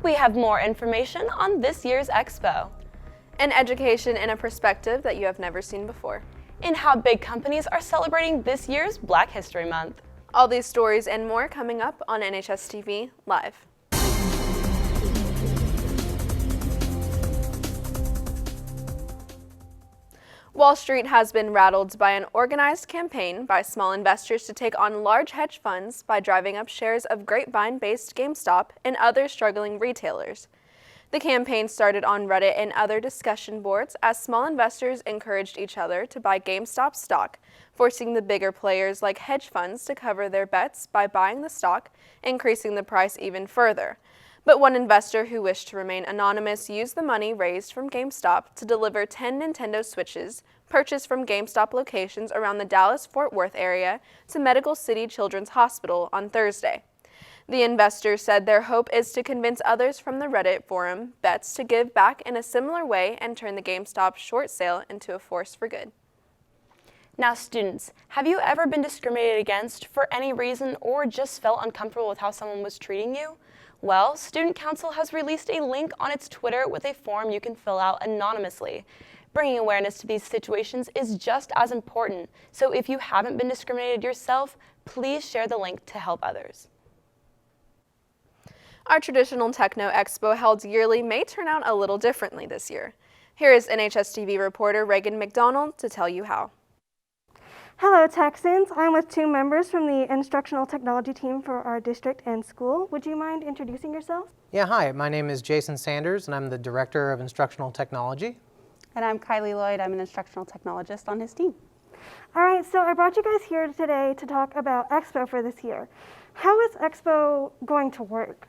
We have more information on this year's expo. An education and a perspective that you have never seen before. And how big companies are celebrating this year's Black History Month. All these stories and more coming up on NHSTV Live. Wall Street has been rattled by an organized campaign by small investors to take on large hedge funds by driving up shares of Grapevine-based GameStop and other struggling retailers. The campaign started on Reddit and other discussion boards as small investors encouraged each other to buy GameStop stock, forcing the bigger players like hedge funds to cover their bets by buying the stock, increasing the price even further. But one investor who wished to remain anonymous used the money raised from GameStop to deliver 10 Nintendo Switches purchased from GameStop locations around the Dallas-Fort Worth area to Medical City Children's Hospital on Thursday. The investor said their hope is to convince others from the Reddit forum bets to give back in a similar way and turn the GameStop short sale into a force for good. Now students, have you ever been discriminated against for any reason or just felt uncomfortable with how someone was treating you? Well, Student Council has released a link on its Twitter with a form you can fill out anonymously. Bringing awareness to these situations is just as important, so if you haven't been discriminated yourself, please share the link to help others. Our traditional Techno Expo held yearly may turn out a little differently this year. Here is NHSTV reporter Reagan McDonald to tell you how. Hello Texans, I'm with two members from the instructional technology team for our district and school. Would you mind introducing yourself? Yeah, hi, my name is Jason Sanders and I'm the Director of Instructional Technology. And I'm Kylie Lloyd, I'm an instructional technologist on his team. All right, so I brought you guys here today to talk about Expo for this year. How is Expo going to work?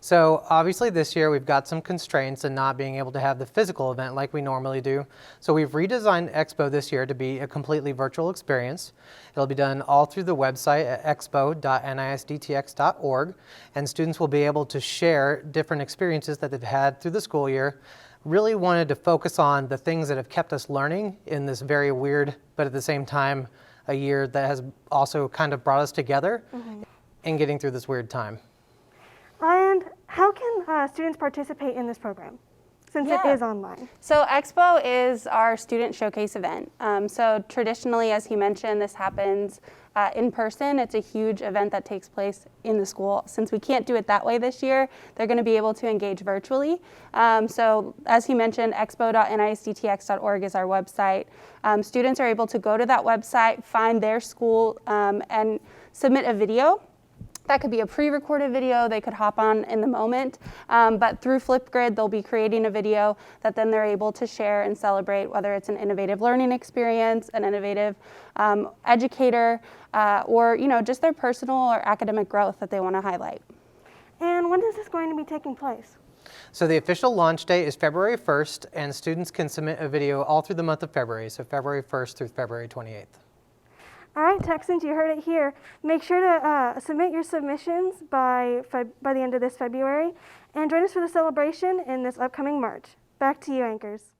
So obviously this year we've got some constraints in not being able to have the physical event like we normally do. So we've redesigned Expo this year to be a completely virtual experience. It'll be done all through the website at expo.nisttx.org, and students will be able to share different experiences that they've had through the school year. Really wanted to focus on the things that have kept us learning in this very weird, but at the same time, a year that has also kind of brought us together in getting through this weird time. And how can students participate in this program, since it is online? So Expo is our student showcase event. So traditionally, as he mentioned, this happens in person. It's a huge event that takes place in the school. Since we can't do it that way this year, they're going to be able to engage virtually. So as he mentioned, expo.nisttx.org is our website. Students are able to go to that website, find their school, and submit a video. That could be a pre-recorded video they could hop on in the moment, but through Flipgrid they'll be creating a video that then they're able to share and celebrate, whether it's an innovative learning experience, an innovative educator, or just their personal or academic growth that they want to highlight. And when is this going to be taking place? So the official launch date is February 1st, and students can submit a video all through the month of February, so February 1st through February 28th. All right, Texans, you heard it here. Make sure to submit your submissions by the end of this February, and join us for the celebration in this upcoming March. Back to you, anchors.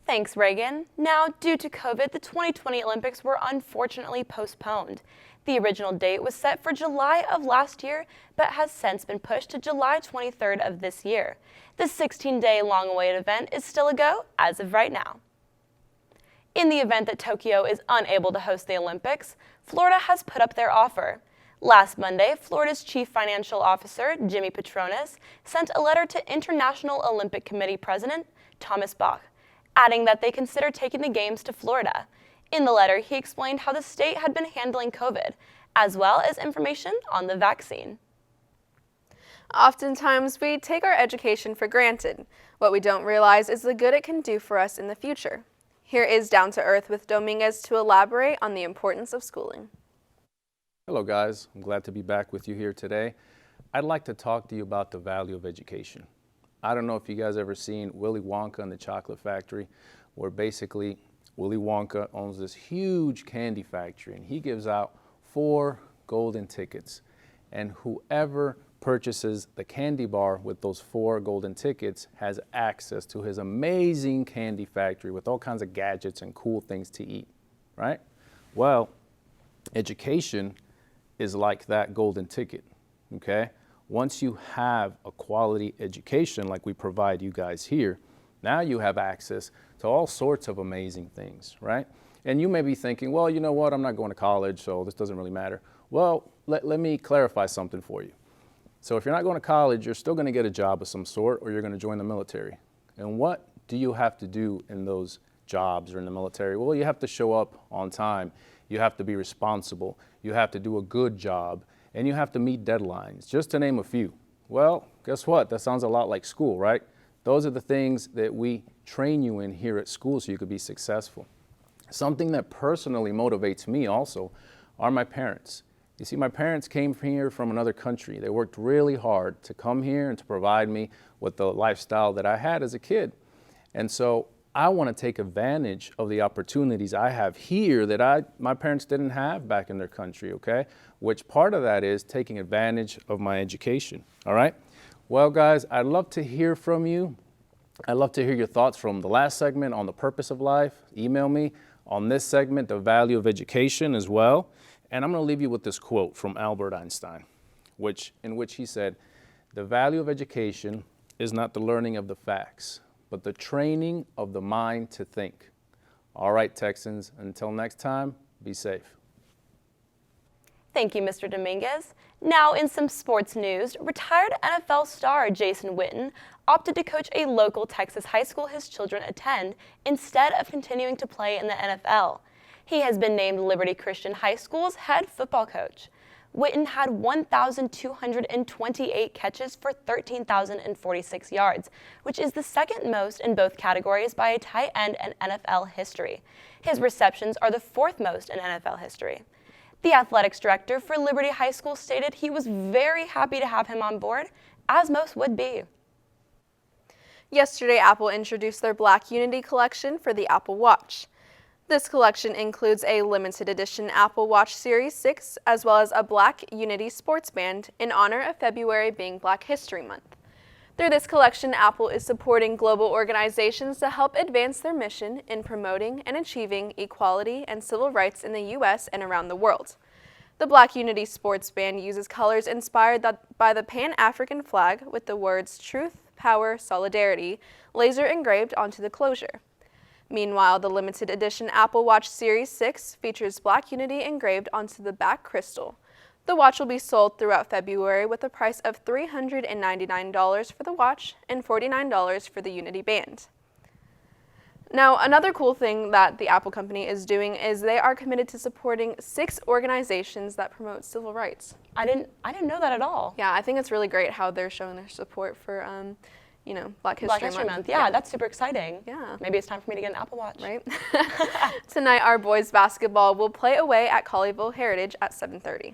Thanks, Reagan. Now, due to COVID, the 2020 Olympics were unfortunately postponed. The original date was set for July of last year, but has since been pushed to July 23rd of this year. The 16-day long-awaited event is still a go as of right now. In the event that Tokyo is unable to host the Olympics, Florida has put up their offer. Last Monday, Florida's Chief Financial Officer, Jimmy Patronis, sent a letter to International Olympic Committee President Thomas Bach, adding that they consider taking the Games to Florida. In the letter, he explained how the state had been handling COVID, as well as information on the vaccine. Oftentimes, we take our education for granted. What we don't realize is the good it can do for us in the future. Here is Down to Earth with Dominguez to elaborate on the importance of schooling. Hello guys, I'm glad to be back with you here today. I'd like to talk to you about the value of education. I don't know if you guys ever seen Willy Wonka and the Chocolate Factory, where basically Willy Wonka owns this huge candy factory and he gives out 4 golden tickets. And whoever purchases the candy bar with those 4 golden tickets has access to his amazing candy factory with all kinds of gadgets and cool things to eat, right? Well, education is like that golden ticket, okay? Once you have a quality education like we provide you guys here, now you have access to all sorts of amazing things, right? And you may be thinking, well, you know what, I'm not going to college, so this doesn't really matter. Well, let me clarify something for you. So if you're not going to college, you're still going to get a job of some sort, or you're going to join the military. And what do you have to do in those jobs or in the military? Well, you have to show up on time. You have to be responsible. You have to do a good job. And you have to meet deadlines, just to name a few. Well, guess what? That sounds a lot like school, right? Those are the things that we train you in here at school so you could be successful. Something that personally motivates me also are my parents. You see, my parents came here from another country. They worked really hard to come here and to provide me with the lifestyle that I had as a kid. And so I want to take advantage of the opportunities I have here that my parents didn't have back in their country, okay? Which part of that is taking advantage of my education, all right? Well, guys, I'd love to hear from you. I'd love to hear your thoughts from the last segment on the purpose of life. Email me. On this segment, the value of education as well. And I'm going to leave you with this quote from Albert Einstein, in which he said, "The value of education is not the learning of the facts, but the training of the mind to think." All right, Texans, until next time, be safe. Thank you, Mr. Dominguez. Now, in some sports news, retired NFL star Jason Witten opted to coach a local Texas high school his children attend instead of continuing to play in the NFL. He has been named Liberty Christian High School's head football coach. Witten had 1,228 catches for 13,046 yards, which is the second most in both categories by a tight end in NFL history. His receptions are the fourth most in NFL history. The athletics director for Liberty High School stated he was very happy to have him on board, as most would be. Yesterday, Apple introduced their Black Unity collection for the Apple Watch. This collection includes a limited edition Apple Watch Series 6 as well as a Black Unity sports band in honor of February being Black History Month. Through this collection, Apple is supporting global organizations to help advance their mission in promoting and achieving equality and civil rights in the U.S. and around the world. The Black Unity sports band uses colors inspired by the Pan-African flag with the words Truth, Power, Solidarity laser engraved onto the closure. Meanwhile, the limited edition Apple Watch Series 6 features Black Unity engraved onto the back crystal. The watch will be sold throughout February with a price of $399 for the watch and $49 for the Unity band. Now, another cool thing that the Apple company is doing is they are committed to supporting 6 organizations that promote civil rights. I didn't know that at all. Yeah, I think it's really great how they're showing their support for, Black History Month. Yeah, that's super exciting. Yeah. Maybe it's time for me to get an Apple Watch. Right? Tonight, our boys basketball will play away at Colleyville Heritage at 7:30.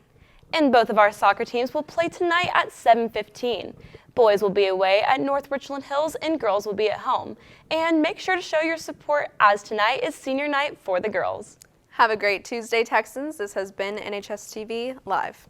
And both of our soccer teams will play tonight at 7:15. Boys will be away at North Richland Hills and girls will be at home. And make sure to show your support as tonight is senior night for the girls. Have a great Tuesday, Texans. This has been NHSTV Live.